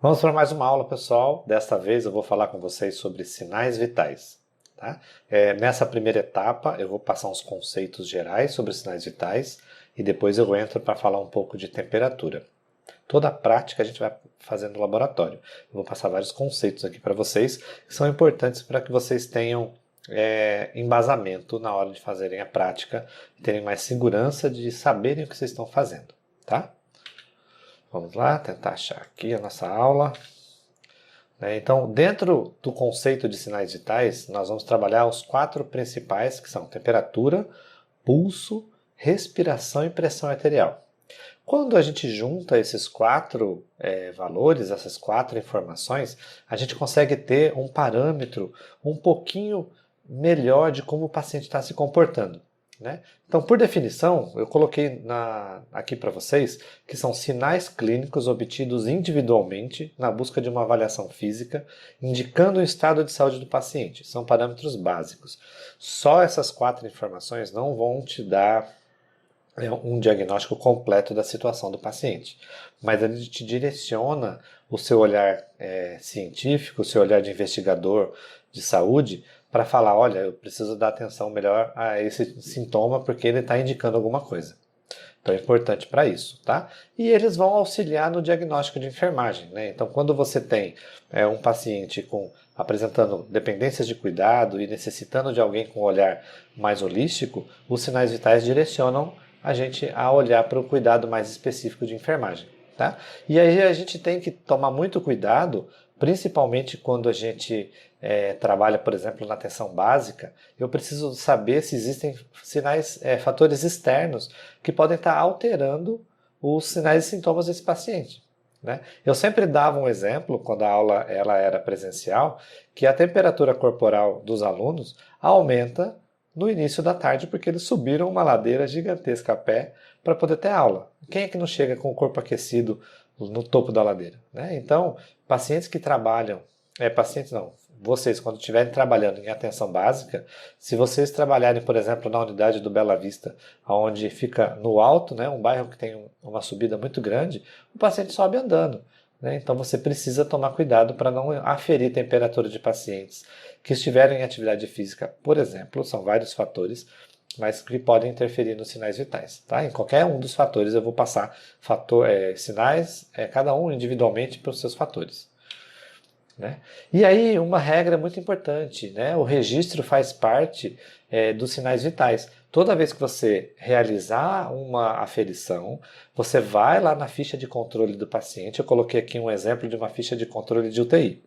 Vamos para mais uma aula, pessoal. Desta vez eu vou falar com vocês sobre sinais vitais. Tá? Nessa primeira etapa eu vou passar uns conceitos gerais sobre sinais vitais e depois eu entro para falar um pouco de temperatura. Toda a prática a gente vai fazer no laboratório. Eu vou passar vários conceitos aqui para vocês que são importantes para que vocês tenham embasamento na hora de fazerem a prática e terem mais segurança de saberem o que vocês estão fazendo. Tá? Vamos lá, tentar achar aqui a nossa aula. Então, dentro do conceito de sinais vitais, nós vamos trabalhar os 4 principais, que são temperatura, pulso, respiração e pressão arterial. Quando a gente junta esses 4 valores, essas 4 informações, a gente consegue ter um parâmetro um pouquinho melhor de como o paciente está se comportando. Né? Então, por definição, eu coloquei aqui para vocês que são sinais clínicos obtidos individualmente na busca de uma avaliação física, indicando o estado de saúde do paciente. São parâmetros básicos. Só essas 4 informações não vão te dar um diagnóstico completo da situação do paciente, mas ele te direciona o seu olhar científico, o seu olhar de investigador de saúde, para falar, olha, eu preciso dar atenção melhor a esse sintoma porque ele está indicando alguma coisa. Então é importante para isso, tá? E eles vão auxiliar no diagnóstico de enfermagem, né? Então quando você tem um paciente apresentando dependências de cuidado e necessitando de alguém com um olhar mais holístico, os sinais vitais direcionam a gente a olhar para o cuidado mais específico de enfermagem. Tá? E aí a gente tem que tomar muito cuidado, principalmente quando a gente trabalha, por exemplo, na atenção básica. Eu preciso saber se existem sinais, fatores externos que podem estar alterando os sinais e sintomas desse paciente. Né? Eu sempre dava um exemplo, quando a aula era presencial, que a temperatura corporal dos alunos aumenta no início da tarde, porque eles subiram uma ladeira gigantesca a pé para poder ter aula. Quem é que não chega com o corpo aquecido no topo da ladeira? Né? Então, pacientes que trabalham, pacientes não, vocês quando estiverem trabalhando em atenção básica, se vocês trabalharem, por exemplo, na unidade do Bela Vista, onde fica no alto, né, um bairro que tem uma subida muito grande, o paciente sobe andando. Então você precisa tomar cuidado para não aferir temperatura de pacientes que estiverem em atividade física, por exemplo, são vários fatores, mas que podem interferir nos sinais vitais. Tá? Em qualquer um dos fatores eu vou passar sinais, cada um individualmente para os seus fatores. Né? E aí, uma regra muito importante, né? O registro faz parte dos sinais vitais. Toda vez que você realizar uma aferição, você vai lá na ficha de controle do paciente. Eu coloquei aqui um exemplo de uma ficha de controle de UTI.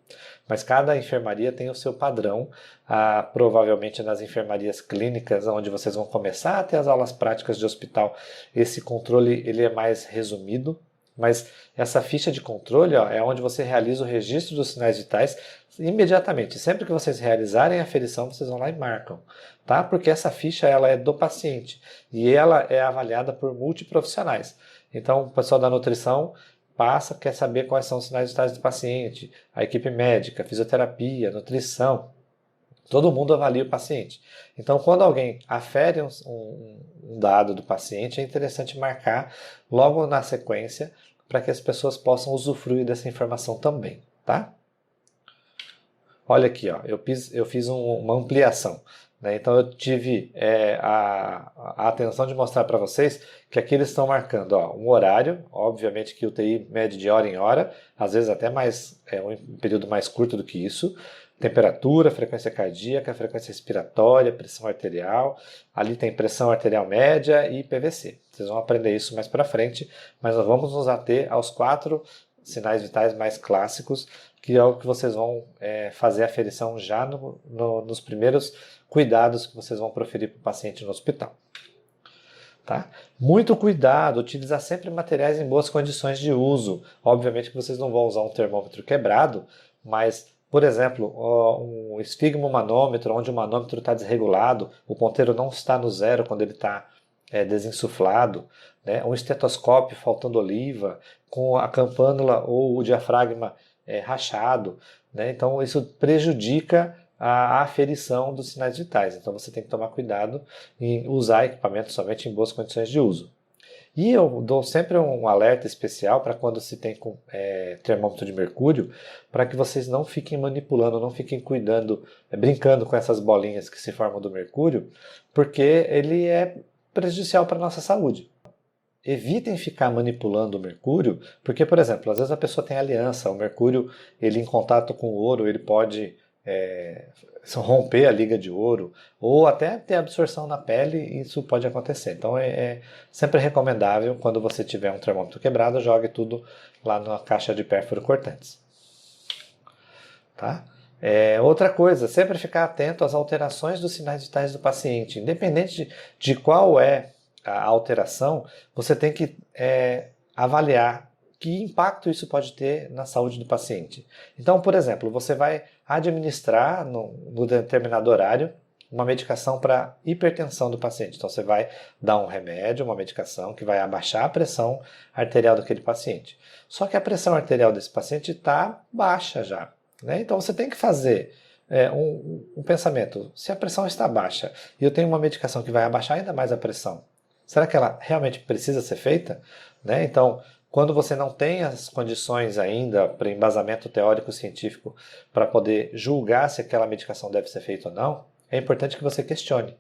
Mas cada enfermaria tem o seu padrão, provavelmente nas enfermarias clínicas, onde vocês vão começar a ter as aulas práticas de hospital, esse controle ele é mais resumido. Mas essa ficha de controle é onde você realiza o registro dos sinais vitais imediatamente. Sempre que vocês realizarem a aferição, vocês vão lá e marcam. Tá? Porque essa ficha ela é do paciente e ela é avaliada por multiprofissionais. Então, o pessoal da nutrição quer saber quais são os sinais vitais do paciente, a equipe médica, fisioterapia, nutrição. Todo mundo avalia o paciente. Então, quando alguém afere um dado do paciente, é interessante marcar logo na sequência para que as pessoas possam usufruir dessa informação também. Tá? Olha aqui, ó, eu fiz uma ampliação. Né? Então, eu tive a atenção de mostrar para vocês que aqui eles estão marcando um horário, obviamente que o UTI mede de hora em hora, às vezes até um período mais curto do que isso. Temperatura, frequência cardíaca, frequência respiratória, pressão arterial. Ali tem pressão arterial média e PVC. Vocês vão aprender isso mais para frente, mas nós vamos nos ater aos 4 sinais vitais mais clássicos, que é o que vocês vão fazer a aferição já nos primeiros cuidados que vocês vão proferir para o paciente no hospital. Tá? Muito cuidado, utilizar sempre materiais em boas condições de uso. Obviamente que vocês não vão usar um termômetro quebrado, mas por exemplo, um esfigmomanômetro, onde o manômetro está desregulado, o ponteiro não está no zero quando ele está desinsuflado, né? Um estetoscópio faltando oliva, com a campânula ou o diafragma rachado. Né? Então isso prejudica a aferição dos sinais vitais. Então você tem que tomar cuidado em usar equipamento somente em boas condições de uso. E eu dou sempre um alerta especial para quando se tem termômetro de mercúrio, para que vocês não fiquem manipulando, não fiquem cuidando, brincando com essas bolinhas que se formam do mercúrio, porque ele é prejudicial para a nossa saúde. Evitem ficar manipulando o mercúrio, porque, por exemplo, às vezes a pessoa tem aliança, o mercúrio, ele em contato com o ouro, ele pode romper a liga de ouro, ou até ter absorção na pele, isso pode acontecer. Então é sempre recomendável, quando você tiver um termômetro quebrado, jogue tudo lá na caixa de pérfuro cortantes. Tá? Outra coisa, sempre ficar atento às alterações dos sinais vitais do paciente, independente de qual é a alteração, você tem que avaliar que impacto isso pode ter na saúde do paciente. Então, por exemplo, você vai administrar no determinado horário uma medicação para hipertensão do paciente. Então, você vai dar um remédio, uma medicação que vai abaixar a pressão arterial daquele paciente. Só que a pressão arterial desse paciente está baixa já, né? Então, você tem que fazer um pensamento. Se a pressão está baixa e eu tenho uma medicação que vai abaixar ainda mais a pressão, será que ela realmente precisa ser feita? Né? Então, quando você não tem as condições ainda para embasamento teórico-científico para poder julgar se aquela medicação deve ser feita ou não, é importante que você questione.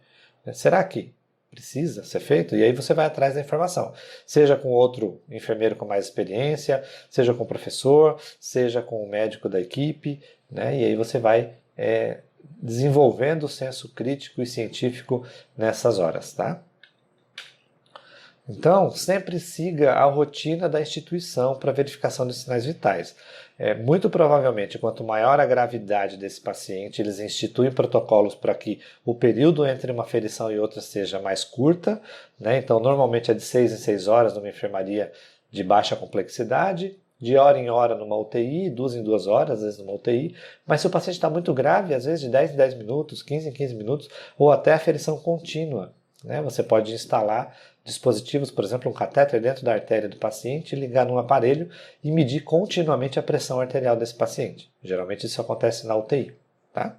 Será que precisa ser feito? E aí você vai atrás da informação. Seja com outro enfermeiro com mais experiência, seja com o professor, seja com o médico da equipe, né? E aí você vai desenvolvendo o senso crítico e científico nessas horas, tá? Então, sempre siga a rotina da instituição para verificação de sinais vitais. Muito provavelmente, quanto maior a gravidade desse paciente, eles instituem protocolos para que o período entre uma aferição e outra seja mais curta, né? Então, normalmente é de 6 em 6 horas numa enfermaria de baixa complexidade, de hora em hora numa UTI, 2 em 2 horas, às vezes numa UTI, mas se o paciente está muito grave, às vezes de 10 em 10 minutos, 15 em 15 minutos, ou até aferição contínua, né? Você pode instalar dispositivos, por exemplo, um catéter dentro da artéria do paciente, ligar num aparelho e medir continuamente a pressão arterial desse paciente. Geralmente isso acontece na UTI, tá?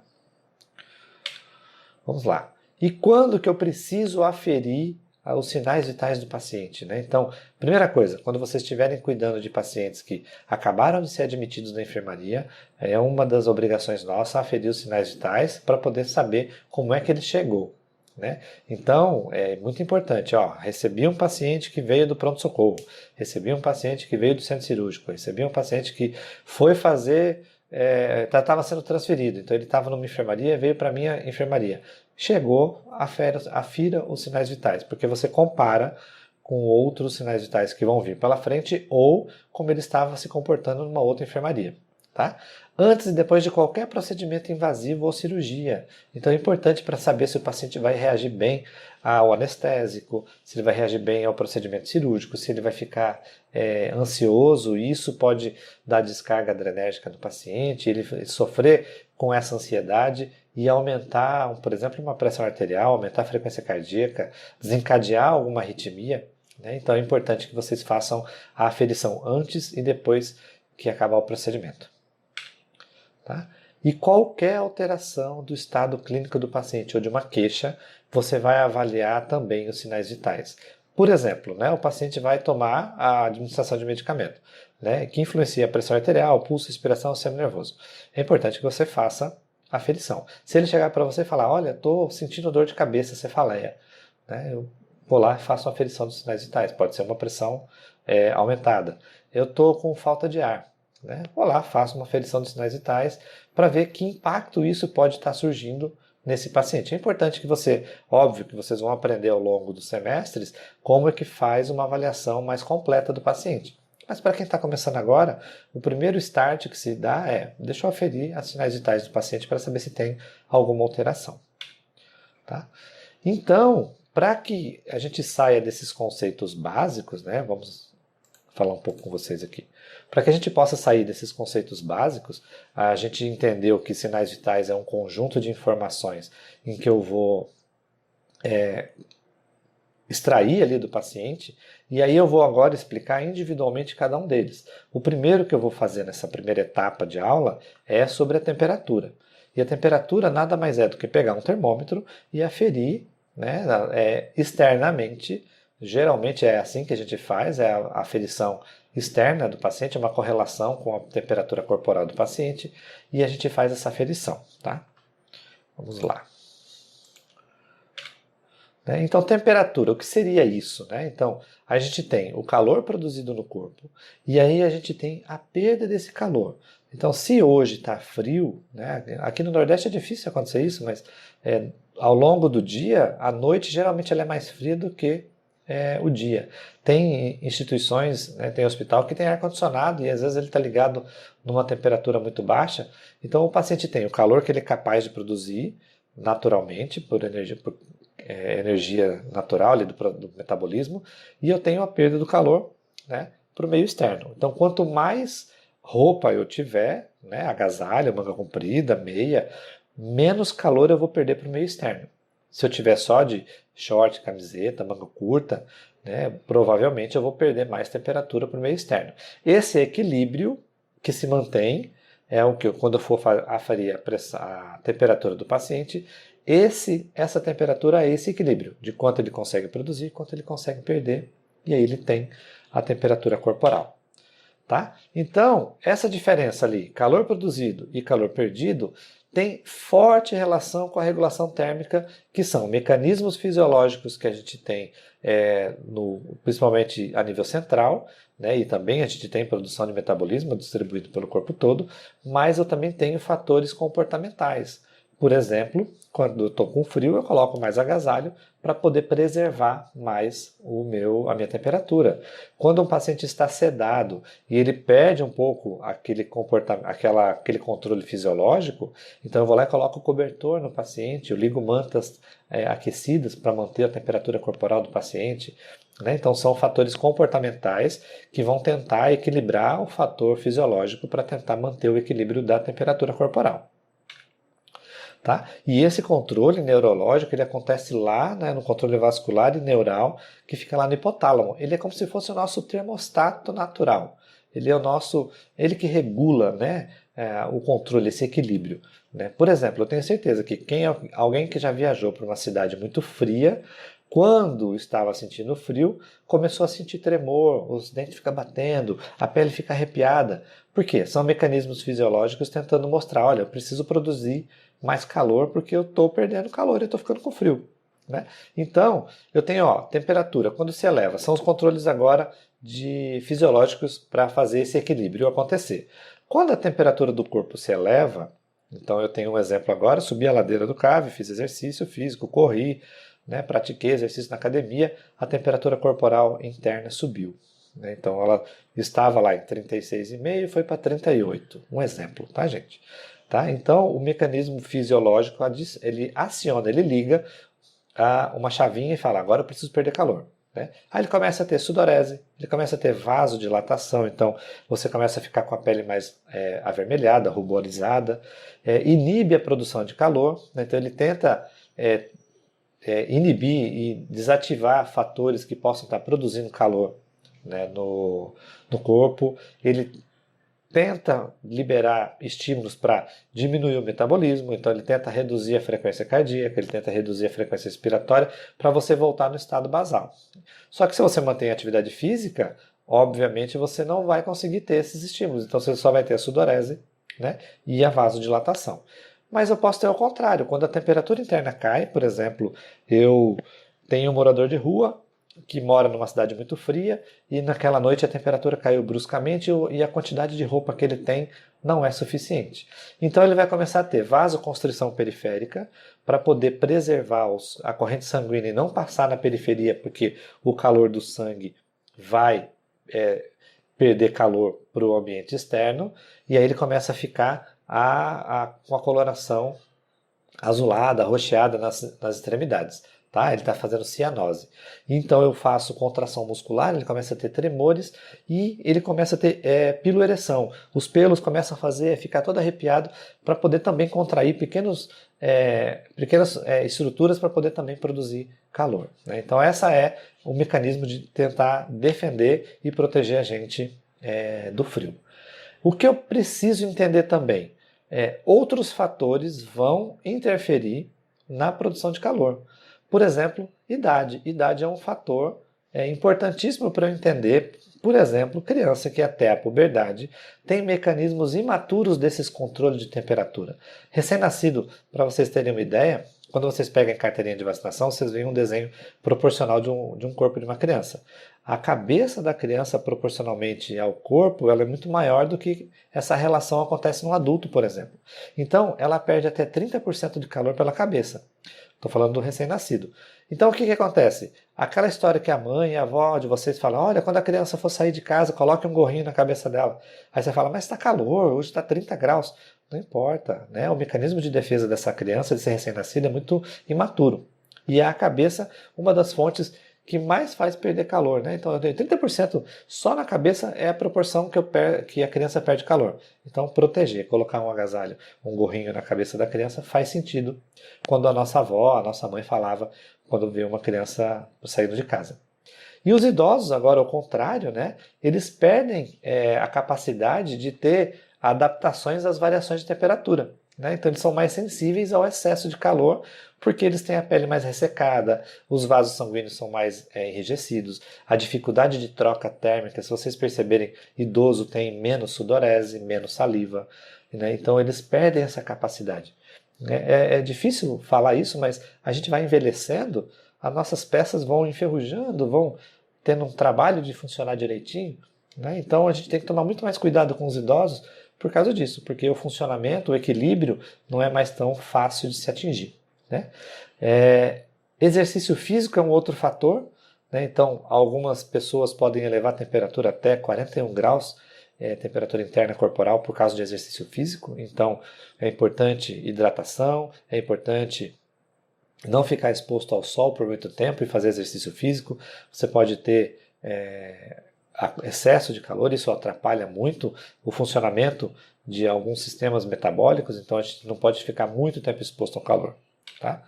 Vamos lá. E quando que eu preciso aferir os sinais vitais do paciente, né? Então, primeira coisa, quando vocês estiverem cuidando de pacientes que acabaram de ser admitidos na enfermaria, é uma das obrigações nossas aferir os sinais vitais para poder saber como é que ele chegou. Né? Então, é muito importante, recebi um paciente que veio do pronto-socorro, recebi um paciente que veio do centro cirúrgico, recebi um paciente que foi fazer, estava sendo transferido, então ele estava numa enfermaria e veio para a minha enfermaria. Chegou, afira os sinais vitais, porque você compara com outros sinais vitais que vão vir pela frente ou como ele estava se comportando numa outra enfermaria. Tá? Antes e depois de qualquer procedimento invasivo ou cirurgia. Então é importante para saber se o paciente vai reagir bem ao anestésico, se ele vai reagir bem ao procedimento cirúrgico, se ele vai ficar ansioso, isso pode dar descarga adrenérgica do paciente, ele sofrer com essa ansiedade e aumentar, por exemplo, uma pressão arterial, aumentar a frequência cardíaca, desencadear alguma arritmia. Né? Então é importante que vocês façam a aferição antes e depois que acabar o procedimento. Tá? E qualquer alteração do estado clínico do paciente ou de uma queixa, você vai avaliar também os sinais vitais. Por exemplo, né, o paciente vai tomar a administração de medicamento, né, que influencia a pressão arterial, pulso, respiração, sistema nervoso. É importante que você faça a aferição. Se ele chegar para você e falar, olha, estou sentindo dor de cabeça, cefaleia, né, eu vou lá e faço uma aferição dos sinais vitais. Pode ser uma pressão aumentada. Eu estou com falta de ar. Né? Vou lá, faço uma aferição de sinais vitais para ver que impacto isso pode estar surgindo nesse paciente. É importante que óbvio que vocês vão aprender ao longo dos semestres como é que faz uma avaliação mais completa do paciente. Mas para quem está começando agora, o primeiro start que se dá deixa eu aferir os sinais vitais do paciente para saber se tem alguma alteração. Tá? Então, para que a gente saia desses conceitos básicos, né, vamos falar um pouco com vocês aqui. Para que a gente possa sair desses conceitos básicos, a gente entendeu que sinais vitais é um conjunto de informações em que eu vou extrair ali do paciente, e aí eu vou agora explicar individualmente cada um deles. O primeiro que eu vou fazer nessa primeira etapa de aula é sobre a temperatura. E a temperatura nada mais é do que pegar um termômetro e aferir, né, externamente geralmente é assim que a gente faz, é a aferição externa do paciente, é uma correlação com a temperatura corporal do paciente, e a gente faz essa aferição, tá? Vamos lá. Então, temperatura, o que seria isso? Então, a gente tem o calor produzido no corpo e aí a gente tem a perda desse calor. Então, se hoje está frio, aqui no Nordeste é difícil acontecer isso, mas ao longo do dia, a noite geralmente ela é mais fria do que o dia. Tem instituições, tem hospital que tem ar-condicionado e às vezes ele está ligado numa temperatura muito baixa. Então, o paciente tem o calor que ele é capaz de produzir naturalmente, por energia natural ali do metabolismo, e eu tenho a perda do calor para o meio externo. Então, quanto mais roupa eu tiver, agasalho, manga comprida, meia, menos calor eu vou perder para o meio externo. Se eu tiver só de short, camiseta, manga curta, provavelmente eu vou perder mais temperatura para o meio externo. Esse equilíbrio que se mantém é o que, quando eu for aferir a temperatura do paciente, essa temperatura é esse equilíbrio de quanto ele consegue produzir, quanto ele consegue perder, e aí ele tem a temperatura corporal. Tá? Então, essa diferença ali, calor produzido e calor perdido, tem forte relação com a regulação térmica, que são mecanismos fisiológicos que a gente tem, principalmente a nível central, e também a gente tem produção de metabolismo distribuído pelo corpo todo, mas eu também tenho fatores comportamentais. Por exemplo, quando eu estou com frio, eu coloco mais agasalho para poder preservar mais a minha temperatura. Quando um paciente está sedado e ele perde um pouco aquele controle fisiológico, então eu vou lá e coloco o cobertor no paciente, eu ligo mantas aquecidas para manter a temperatura corporal do paciente. Então são fatores comportamentais que vão tentar equilibrar o fator fisiológico para tentar manter o equilíbrio da temperatura corporal. Tá? E esse controle neurológico ele acontece lá no controle vascular e neural que fica lá no hipotálamo. Ele é como se fosse o nosso termostato natural. Ele é ele que regula o controle, esse equilíbrio. Por exemplo, eu tenho certeza que alguém que já viajou para uma cidade muito fria, quando estava sentindo frio, começou a sentir tremor, os dentes ficam batendo, a pele fica arrepiada. Por quê? São mecanismos fisiológicos tentando mostrar, olha, eu preciso produzir mais calor porque eu estou perdendo calor e estou ficando com frio. Então, eu tenho temperatura, quando se eleva, são os controles agora fisiológicos para fazer esse equilíbrio acontecer. Quando a temperatura do corpo se eleva, então eu tenho um exemplo agora, subi a ladeira do CAV, fiz exercício físico, corri, pratiquei exercício na academia, a temperatura corporal interna subiu. Então ela estava lá em 36,5 e foi para 38. Um exemplo, tá, gente? Tá? Então o mecanismo fisiológico ele aciona, ele liga uma chavinha e fala, agora eu preciso perder calor. Aí ele começa a ter sudorese, ele começa a ter vasodilatação, então você começa a ficar com a pele mais avermelhada, ruborizada, inibe a produção de calor, então ele tenta inibir e desativar fatores que possam estar produzindo calor no corpo, ele tenta liberar estímulos para diminuir o metabolismo, então ele tenta reduzir a frequência cardíaca, ele tenta reduzir a frequência respiratória para você voltar no estado basal. Só que se você mantém a atividade física, obviamente você não vai conseguir ter esses estímulos, então você só vai ter a sudorese e a vasodilatação. Mas eu posso ter ao contrário, quando a temperatura interna cai, por exemplo, eu tenho um morador de rua que mora numa cidade muito fria e naquela noite a temperatura caiu bruscamente e a quantidade de roupa que ele tem não é suficiente. Então ele vai começar a ter vasoconstrição periférica para poder preservar a corrente sanguínea e não passar na periferia, porque o calor do sangue vai perder calor para o ambiente externo, e aí ele começa a ficar com a coloração azulada, arroxeada nas extremidades. Tá? Ele está fazendo cianose. Então eu faço contração muscular, ele começa a ter tremores e ele começa a ter piloereção. Os pelos começam a ficar todo arrepiado para poder também contrair pequenas estruturas para poder também produzir calor. Então esse é o mecanismo de tentar defender e proteger a gente do frio. O que eu preciso entender também outros fatores vão interferir na produção de calor. Por exemplo, idade. Idade é um fator é importantíssimo para eu entender, por exemplo, criança que até a puberdade tem mecanismos imaturos desses controles de temperatura. Recém-nascido, para vocês terem uma ideia, quando vocês pegam a carteirinha de vacinação, vocês veem um desenho proporcional de um corpo de uma criança. A cabeça da criança, proporcionalmente ao corpo, ela é muito maior do que essa relação acontece no adulto, por exemplo. Então, ela perde até 30% de calor pela cabeça. Estou falando do recém-nascido. Então, o que acontece? Aquela história que a mãe e a avó de vocês falam, olha, quando a criança for sair de casa, coloque um gorrinho na cabeça dela. Aí você fala, mas está calor, hoje está 30 graus. Não importa, né? O mecanismo de defesa dessa criança, desse recém-nascido, é muito imaturo. E é a cabeça uma das fontes que mais faz perder calor, né? Então, 30% só na cabeça é a proporção que a criança perde calor. Então, proteger, colocar um agasalho, um gorrinho na cabeça da criança faz sentido quando a nossa avó, a nossa mãe falava quando vê uma criança saindo de casa. E os idosos, agora ao contrário, né? Eles perdem a capacidade de ter adaptações às variações de temperatura. Né? Então eles são mais sensíveis ao excesso de calor, porque eles têm a pele mais ressecada, os vasos sanguíneos são mais enrijecidos, a dificuldade de troca térmica, se vocês perceberem, idoso tem menos sudorese, menos saliva, né? Então eles perdem essa capacidade. É difícil falar isso, mas a gente vai envelhecendo, as nossas peças vão enferrujando, vão tendo um trabalho de funcionar direitinho, né? Então a gente tem que tomar muito mais cuidado com os idosos por causa disso, porque o funcionamento, o equilíbrio não é mais tão fácil de se atingir, né? Exercício físico é um outro fator, né? Então algumas pessoas podem elevar a temperatura até 41 graus, temperatura interna corporal por causa de exercício físico, então é importante hidratação, é importante não ficar exposto ao sol por muito tempo e fazer exercício físico. Você pode ter excesso de calor, isso atrapalha muito o funcionamento de alguns sistemas metabólicos, então a gente não pode ficar muito tempo exposto ao calor. Tá?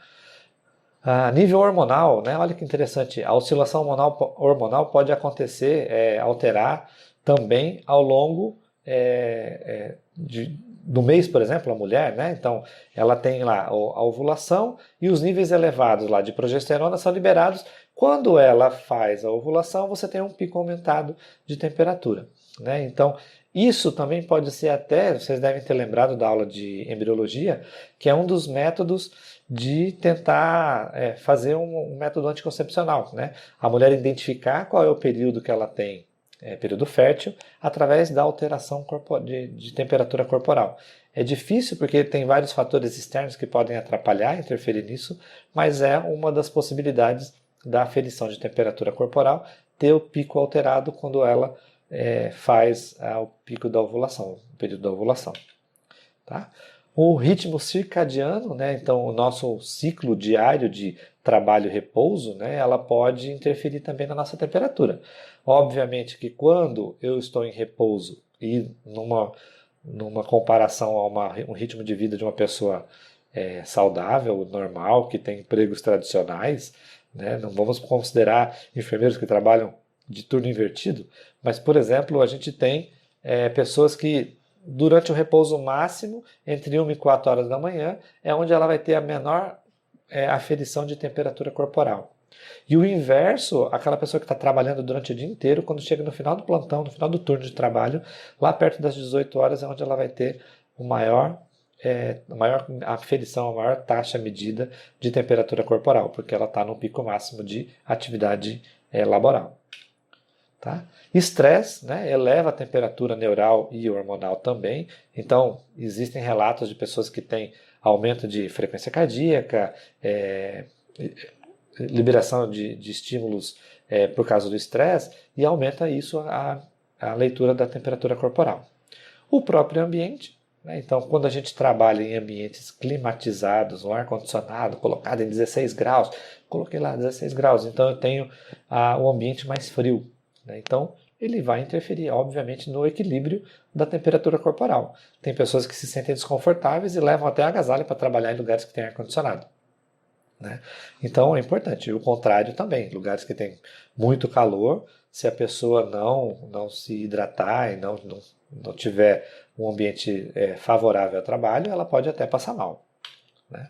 A nível hormonal, né, olha que interessante, a oscilação hormonal pode acontecer, alterar também ao longo do mês, por exemplo, a mulher, né? Então, ela tem lá a ovulação e os níveis elevados lá de progesterona são liberados. Quando ela faz a ovulação, você tem um pico aumentado de temperatura, né? Então, isso também pode ser até, vocês devem ter lembrado da aula de embriologia, que é um dos métodos de tentar fazer um método anticoncepcional, né? A mulher identificar qual é o período que ela tem, período fértil, através da alteração de temperatura corporal. É difícil porque tem vários fatores externos que podem atrapalhar, interferir nisso, mas é uma das possibilidades da aferição de temperatura corporal ter o pico alterado quando ela faz o pico da ovulação, o período da ovulação. Tá? O ritmo circadiano, né, então o nosso ciclo diário de trabalho e repouso, né, ela pode interferir também na nossa temperatura. Obviamente que quando eu estou em repouso e numa comparação a um ritmo de vida de uma pessoa saudável, normal, que tem empregos tradicionais, né, não vamos considerar enfermeiros que trabalham de turno invertido, mas, por exemplo, a gente tem pessoas que durante o repouso máximo, entre 1 e 4 horas da manhã, é onde ela vai ter a menor aferição de temperatura corporal. E o inverso, aquela pessoa que está trabalhando durante o dia inteiro, quando chega no final do plantão, no final do turno de trabalho, lá perto das 18 horas é onde ela vai ter a maior aferição, a maior taxa medida de temperatura corporal, porque ela está no pico máximo de atividade laboral. Tá? Estresse, né, eleva a temperatura neural e hormonal também. Então, existem relatos de pessoas que têm aumento de frequência cardíaca, liberação de estímulos por causa do estresse, e aumenta isso a leitura da temperatura corporal. O próprio ambiente, né, então, quando a gente trabalha em ambientes climatizados, o ar-condicionado colocado em 16 graus, coloquei lá 16 graus, então eu tenho o ambiente mais frio. Então, ele vai interferir, obviamente, no equilíbrio da temperatura corporal. Tem pessoas que se sentem desconfortáveis e levam até agasalho para trabalhar em lugares que tem ar-condicionado. Né? Então, é importante. E o contrário também. Lugares que tem muito calor, se a pessoa não se hidratar e não tiver um ambiente favorável ao trabalho, ela pode até passar mal. Né?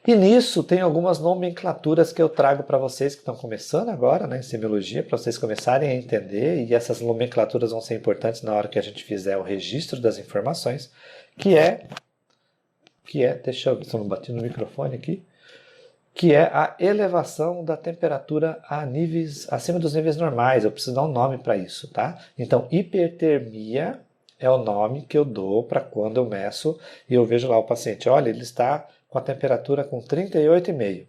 E nisso tem algumas nomenclaturas que eu trago para vocês que estão começando agora, né, em semiologia, para vocês começarem a entender, e essas nomenclaturas vão ser importantes na hora que a gente fizer o registro das informações, que é, deixa eu ver se eu não bati no microfone aqui, que é a elevação da temperatura a níveis acima dos níveis normais. Eu preciso dar um nome para isso, tá? Então, hipertermia é o nome que eu dou para quando eu meço e eu vejo lá o paciente, olha, ele está com a temperatura com 38,5.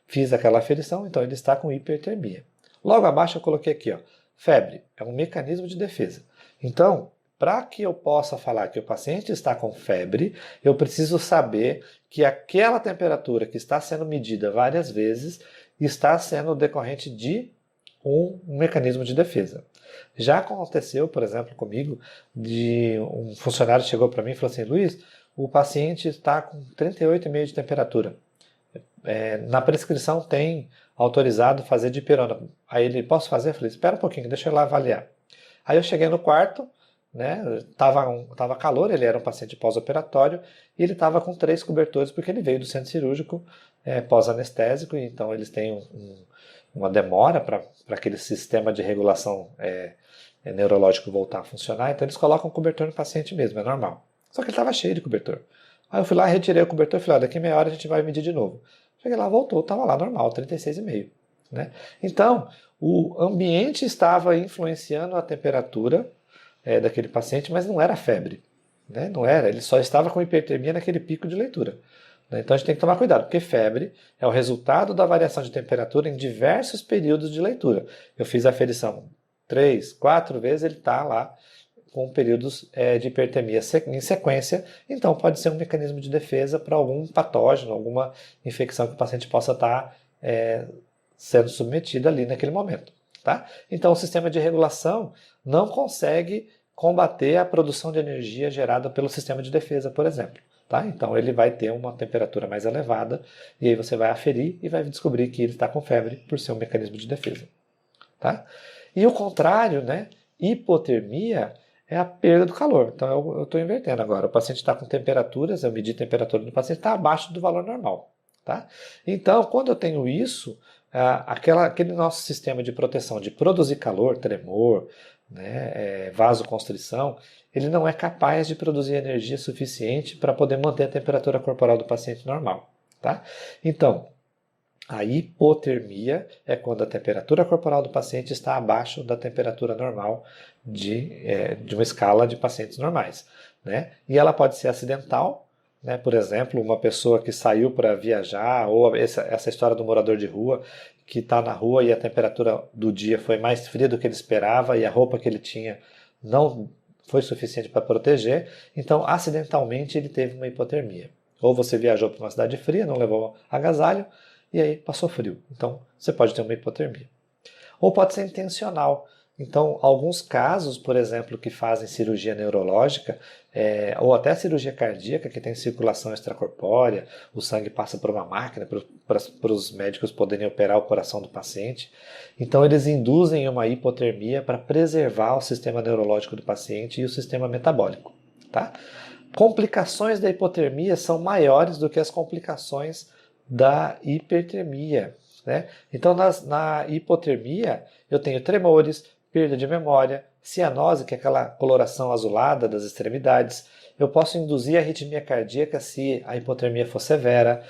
Fiz aquela aferição, então ele está com hipertermia. Logo abaixo eu coloquei aqui, ó, febre, é um mecanismo de defesa. Então, para que eu possa falar que o paciente está com febre, eu preciso saber que aquela temperatura que está sendo medida várias vezes está sendo decorrente de um mecanismo de defesa. Já aconteceu, por exemplo, comigo, de um funcionário chegou para mim e falou assim, Luiz, o paciente está com 38,5 de temperatura. Na prescrição tem autorizado fazer dipirona. Aí ele, posso fazer? Eu falei, espera um pouquinho, deixa eu lá avaliar. Aí eu cheguei no quarto, né, tava calor, ele era um paciente pós-operatório, e ele estava com 3 cobertores, porque ele veio do centro cirúrgico pós-anestésico, então eles têm uma demora para aquele sistema de regulação neurológico voltar a funcionar, então eles colocam cobertor no paciente mesmo, é normal. Só que ele estava cheio de cobertor. Aí eu fui lá, retirei o cobertor e falei, daqui meia hora a gente vai medir de novo. Cheguei lá, voltou, estava lá normal, 36,5. Né? Então, o ambiente estava influenciando a temperatura daquele paciente, mas não era febre. Né? Não era, ele só estava com hipertermia naquele pico de leitura. Né? Então a gente tem que tomar cuidado, porque febre é o resultado da variação de temperatura em diversos períodos de leitura. Eu fiz a aferição 3, 4 vezes, ele está lá com períodos de hipertermia em sequência, então pode ser um mecanismo de defesa para algum patógeno, alguma infecção que o paciente possa estar sendo submetido ali naquele momento. Tá? Então o sistema de regulação não consegue combater a produção de energia gerada pelo sistema de defesa, por exemplo. Tá? Então ele vai ter uma temperatura mais elevada e aí você vai aferir e vai descobrir que ele está com febre por ser um mecanismo de defesa. Tá? E o contrário, né? Hipotermia é a perda do calor. Então eu estou invertendo agora. O paciente está com temperaturas, eu medi a temperatura do paciente, está abaixo do valor normal. Tá? Então, quando eu tenho isso, aquele nosso sistema de proteção de produzir calor, tremor, né, vasoconstrição, ele não é capaz de produzir energia suficiente para poder manter a temperatura corporal do paciente normal. Tá? Então, a hipotermia é quando a temperatura corporal do paciente está abaixo da temperatura normal de uma escala de pacientes normais. Né? E ela pode ser acidental, né? Por exemplo, uma pessoa que saiu para viajar, ou essa história do morador de rua, que está na rua e a temperatura do dia foi mais fria do que ele esperava e a roupa que ele tinha não foi suficiente para proteger, então acidentalmente ele teve uma hipotermia. Ou você viajou para uma cidade fria, não levou agasalho, e aí passou frio. Então, você pode ter uma hipotermia. Ou pode ser intencional. Então, alguns casos, por exemplo, que fazem cirurgia neurológica, ou até cirurgia cardíaca, que tem circulação extracorpórea, o sangue passa por uma máquina para os médicos poderem operar o coração do paciente. Então, eles induzem uma hipotermia para preservar o sistema neurológico do paciente e o sistema metabólico. Tá? Complicações da hipotermia são maiores do que as complicações da hipertermia. Né? Então, na hipotermia, eu tenho tremores, perda de memória, cianose, que é aquela coloração azulada das extremidades. Eu posso induzir arritmia cardíaca se a hipotermia for severa.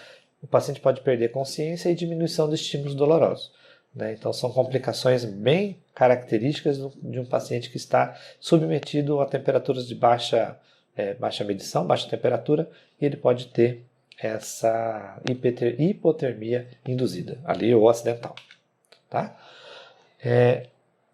O paciente pode perder consciência e diminuição de estímulos dolorosos. Né? Então, são complicações bem características de um paciente que está submetido a temperaturas de baixa medição, baixa temperatura, e ele pode ter essa hipotermia induzida, ali ou acidental. Tá?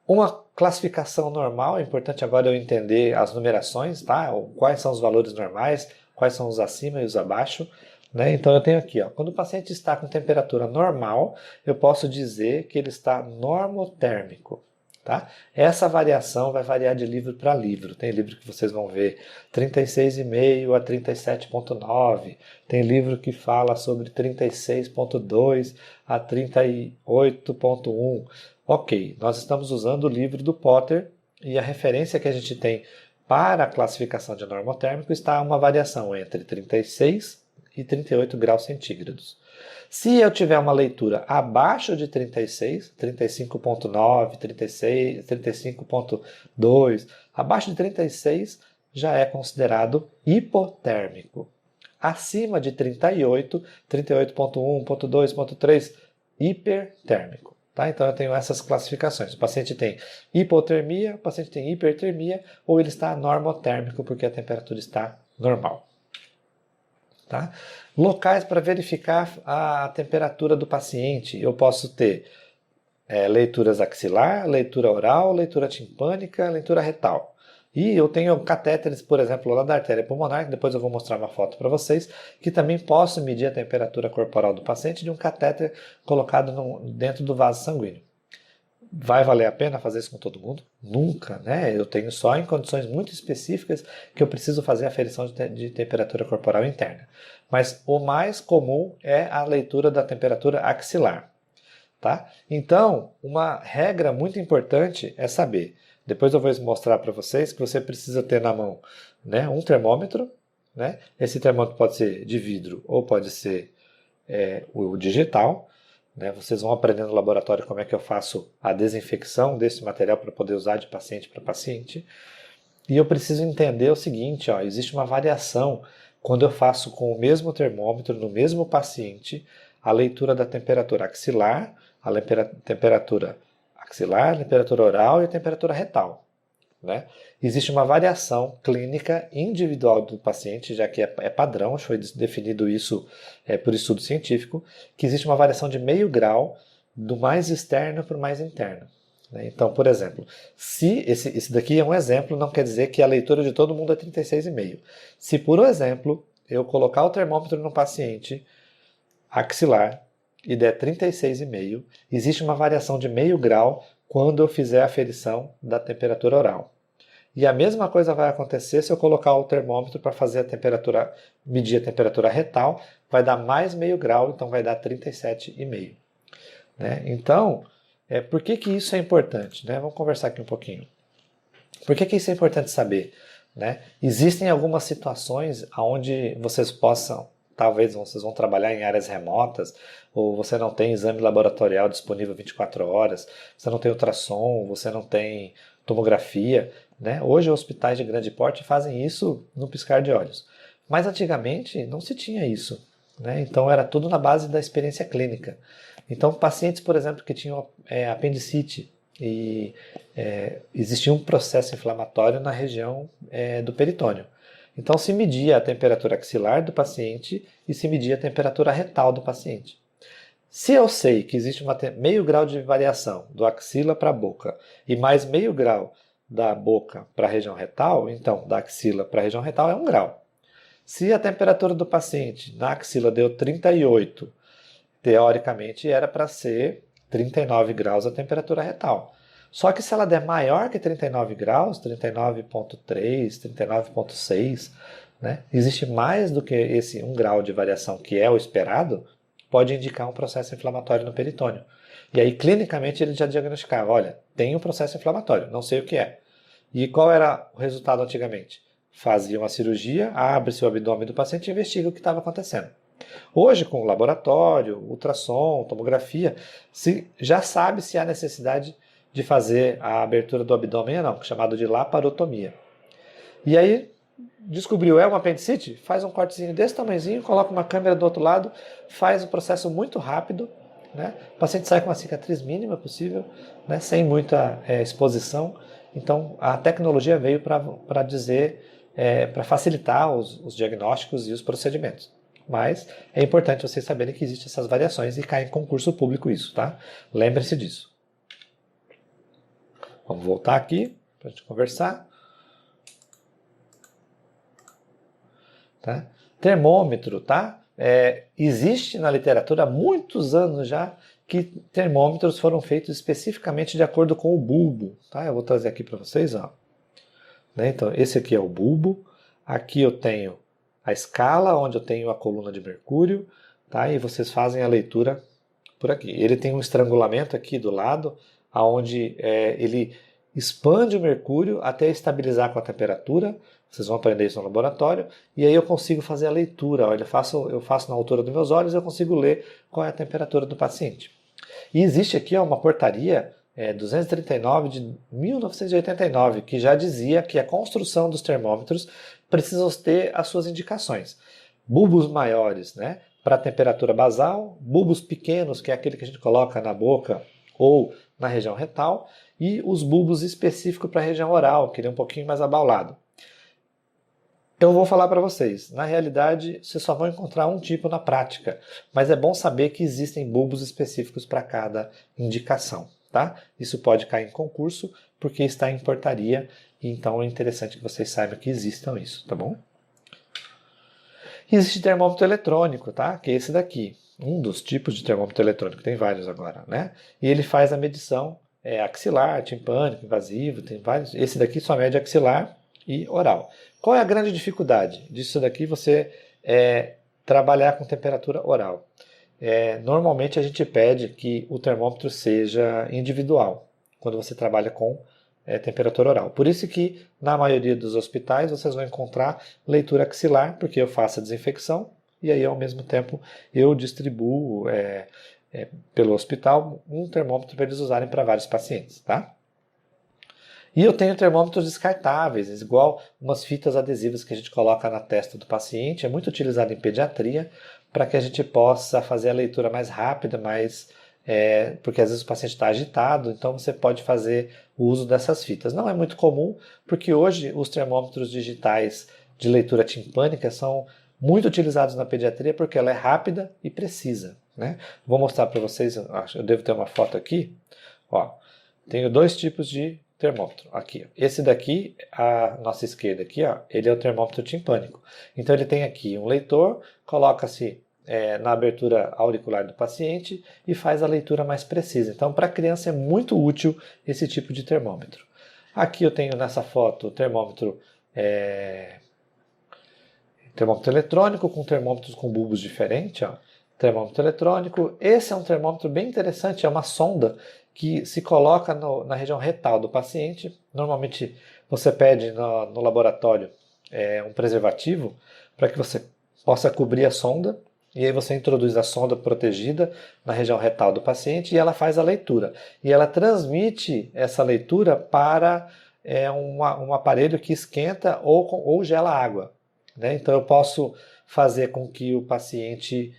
Uma classificação normal, é importante agora eu entender as numerações, tá? Quais são os valores normais, quais são os acima e os abaixo. Né? Então eu tenho aqui, ó, quando o paciente está com temperatura normal, eu posso dizer que ele está normotérmico. Tá? Essa variação vai variar de livro para livro. Tem livro que vocês vão ver 36,5 a 37,9. Tem livro que fala sobre 36,2 a 38,1. Ok, nós estamos usando o livro do Potter e a referência que a gente tem para a classificação de normotérmico está uma variação entre 36 e 38 graus centígrados. Se eu tiver uma leitura abaixo de 36, 35.9, 36, 35.2, abaixo de 36 já é considerado hipotérmico. Acima de 38, 38.1, 38.2, 38.3, hipertérmico. Tá? Então eu tenho essas classificações. O paciente tem hipotermia, o paciente tem hipertermia, ou ele está normotérmico porque a temperatura está normal. Tá? Locais para verificar a temperatura do paciente. Eu posso ter leituras axilar, leitura oral, leitura timpânica, leitura retal. E eu tenho catéteres, por exemplo, lá da artéria pulmonar, que depois eu vou mostrar uma foto para vocês, que também posso medir a temperatura corporal do paciente de um catéter colocado dentro do vaso sanguíneo. Vai valer a pena fazer isso com todo mundo? Nunca, né? Eu tenho só em condições muito específicas que eu preciso fazer a aferição de temperatura corporal interna. Mas o mais comum é a leitura da temperatura axilar. Tá? Então, uma regra muito importante é saber, depois eu vou mostrar para vocês que você precisa ter na mão, né, um termômetro, né? Esse termômetro pode ser de vidro ou pode ser o digital, né? Vocês vão aprender no laboratório como é que eu faço a desinfecção desse material para poder usar de paciente para paciente. E eu preciso entender o seguinte, ó, existe uma variação quando eu faço com o mesmo termômetro no mesmo paciente a leitura da temperatura axilar, a temperatura axilar, a temperatura oral e a temperatura retal. Né? Existe uma variação clínica individual do paciente, já que é padrão, foi definido isso por estudo científico, que existe uma variação de meio grau do mais externo para o mais interno. Né? Então, por exemplo, se esse daqui é um exemplo, não quer dizer que a leitura de todo mundo é 36,5. Se, por exemplo, eu colocar o termômetro no paciente axilar e der 36,5, existe uma variação de meio grau quando eu fizer a aferição da temperatura oral. E a mesma coisa vai acontecer se eu colocar o termômetro para fazer a temperatura, medir a temperatura retal, vai dar mais meio grau, então vai dar 37,5. Né? Então, por que isso é importante? Né? Vamos conversar aqui um pouquinho. Por que isso é importante saber? Né? Existem algumas situações onde vocês possam, talvez vocês vão trabalhar em áreas remotas, ou você não tem exame laboratorial disponível 24 horas, você não tem ultrassom, você não tem tomografia. Né? Hoje, hospitais de grande porte fazem isso no piscar de olhos. Mas antigamente não se tinha isso. Né? Então era tudo na base da experiência clínica. Então, pacientes, por exemplo, que tinham apendicite e existia um processo inflamatório na região do peritônio. Então, se media a temperatura axilar do paciente e se media a temperatura retal do paciente. Se eu sei que existe meio grau de variação do axila para a boca e mais meio grau da boca para a região retal, então da axila para a região retal é 1 grau. Se a temperatura do paciente na axila deu 38, teoricamente era para ser 39 graus a temperatura retal. Só que se ela der maior que 39 graus, 39,3, 39,6, né, existe mais do que esse 1 grau de variação que é o esperado, pode indicar um processo inflamatório no peritônio. E aí, clinicamente, ele já diagnosticava, olha, tem um processo inflamatório, não sei o que é. E qual era o resultado antigamente? Fazia uma cirurgia, abre-se o abdômen do paciente e investiga o que estava acontecendo. Hoje, com o laboratório, ultrassom, tomografia, já sabe se há necessidade de fazer a abertura do abdômen ou não, chamado de laparotomia. E aí, descobriu, uma apendicite? Faz um cortezinho desse tamanhozinho, coloca uma câmera do outro lado, faz o processo muito rápido, né? O paciente sai com uma cicatriz mínima possível, né? Sem muita exposição. Então, a tecnologia veio para dizer, para facilitar os diagnósticos e os procedimentos. Mas é importante vocês saberem que existem essas variações e cai em concurso público isso, tá? Lembre-se disso. Vamos voltar aqui para a gente conversar. Tá? Termômetro, tá? Existe na literatura há muitos anos já que termômetros foram feitos especificamente de acordo com o bulbo. Tá? Eu vou trazer aqui para vocês. Ó. Né? Então, esse aqui é o bulbo. Aqui eu tenho a escala, onde eu tenho a coluna de mercúrio. Tá? E vocês fazem a leitura por aqui. Ele tem um estrangulamento aqui do lado, onde ele expande o mercúrio até estabilizar com a temperatura, Vocês vão aprender isso no laboratório, e aí eu consigo fazer a leitura. Olha, eu faço na altura dos meus olhos, eu consigo ler qual é a temperatura do paciente. E existe aqui uma portaria 239 de 1989, que já dizia que a construção dos termômetros precisa ter as suas indicações. Bulbos maiores, né, para a temperatura basal, bulbos pequenos, que é aquele que a gente coloca na boca ou na região retal, e os bulbos específicos para a região oral, que ele é um pouquinho mais abaulado. Eu vou falar para vocês, na realidade vocês só vão encontrar um tipo na prática, mas é bom saber que existem bulbos específicos para cada indicação, tá? Isso pode cair em concurso porque está em portaria, então é interessante que vocês saibam que existam isso, tá bom? E existe termômetro eletrônico, tá? Que é esse daqui, um dos tipos de termômetro eletrônico, tem vários agora, né? E ele faz a medição axilar, timpânico, invasivo, tem vários. Esse daqui só mede axilar e oral. Qual é a grande dificuldade disso daqui? Você trabalhar com temperatura oral. Normalmente a gente pede que o termômetro seja individual, quando você trabalha com temperatura oral. Por isso que na maioria dos hospitais vocês vão encontrar leitura axilar, porque eu faço a desinfecção e aí ao mesmo tempo eu distribuo pelo hospital um termômetro para eles usarem para vários pacientes, tá? E eu tenho termômetros descartáveis, igual umas fitas adesivas que a gente coloca na testa do paciente, é muito utilizado em pediatria, para que a gente possa fazer a leitura mais rápida, porque às vezes o paciente está agitado, então você pode fazer o uso dessas fitas. Não é muito comum, porque hoje os termômetros digitais de leitura timpânica são muito utilizados na pediatria, porque ela é rápida e precisa, né? Vou mostrar para vocês, eu devo ter uma foto aqui. Ó, tenho dois tipos de termômetro. Aqui, esse daqui, a nossa esquerda aqui, ó, ele é o termômetro timpânico. Então ele tem aqui um leitor, coloca-se na abertura auricular do paciente e faz a leitura mais precisa. Então para a criança é muito útil esse tipo de termômetro. Aqui eu tenho nessa foto o termômetro eletrônico com termômetros com bulbos diferentes, ó. Termômetro eletrônico. Esse é um termômetro bem interessante, é uma sonda que se coloca na região retal do paciente. Normalmente você pede no laboratório um preservativo para que você possa cobrir a sonda, e aí você introduz a sonda protegida na região retal do paciente e ela faz a leitura. E ela transmite essa leitura para um aparelho que esquenta ou gela água, né? Então eu posso fazer com que o paciente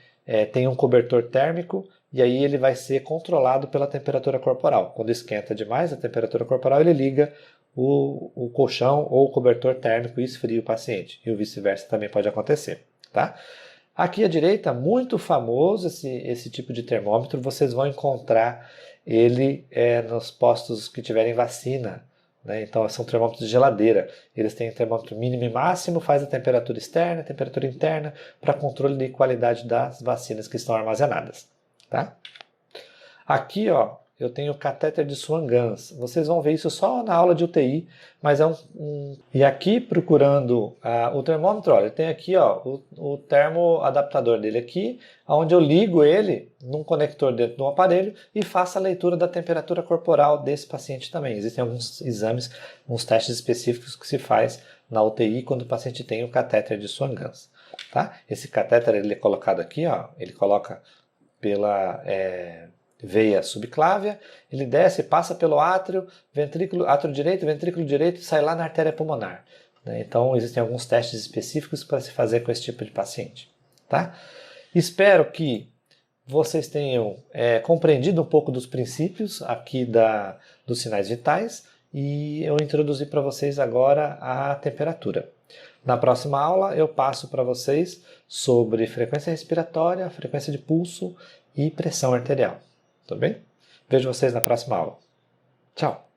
tenha um cobertor térmico, e aí ele vai ser controlado pela temperatura corporal. Quando esquenta demais a temperatura corporal, ele liga o colchão ou o cobertor térmico e esfria o paciente. E o vice-versa também pode acontecer, tá? Aqui à direita, muito famoso esse tipo de termômetro, vocês vão encontrar ele nos postos que tiverem vacina, né? Então são termômetros de geladeira. Eles têm termômetro mínimo e máximo, faz a temperatura externa, a temperatura interna, para controle de qualidade das vacinas que estão armazenadas. Tá? Aqui, ó, eu tenho o catéter de Swan-Ganz. Vocês vão ver isso só na aula de UTI, mas é E aqui, procurando o termômetro, olha, tem aqui, ó, o termoadaptador dele aqui, onde eu ligo ele num conector dentro do aparelho e faço a leitura da temperatura corporal desse paciente também. Existem alguns exames, uns testes específicos que se faz na UTI quando o paciente tem o catéter de Swan-Ganz. Tá? Esse catéter ele é colocado aqui, ó, ele coloca pela veia subclávia, ele desce, passa pelo átrio direito, ventrículo direito e sai lá na artéria pulmonar, né? Então existem alguns testes específicos para se fazer com esse tipo de paciente, tá? Espero que vocês tenham compreendido um pouco dos princípios aqui dos sinais vitais, e eu introduzi para vocês agora a temperatura. Na próxima aula eu passo para vocês sobre frequência respiratória, frequência de pulso e pressão arterial. Tudo bem? Vejo vocês na próxima aula. Tchau!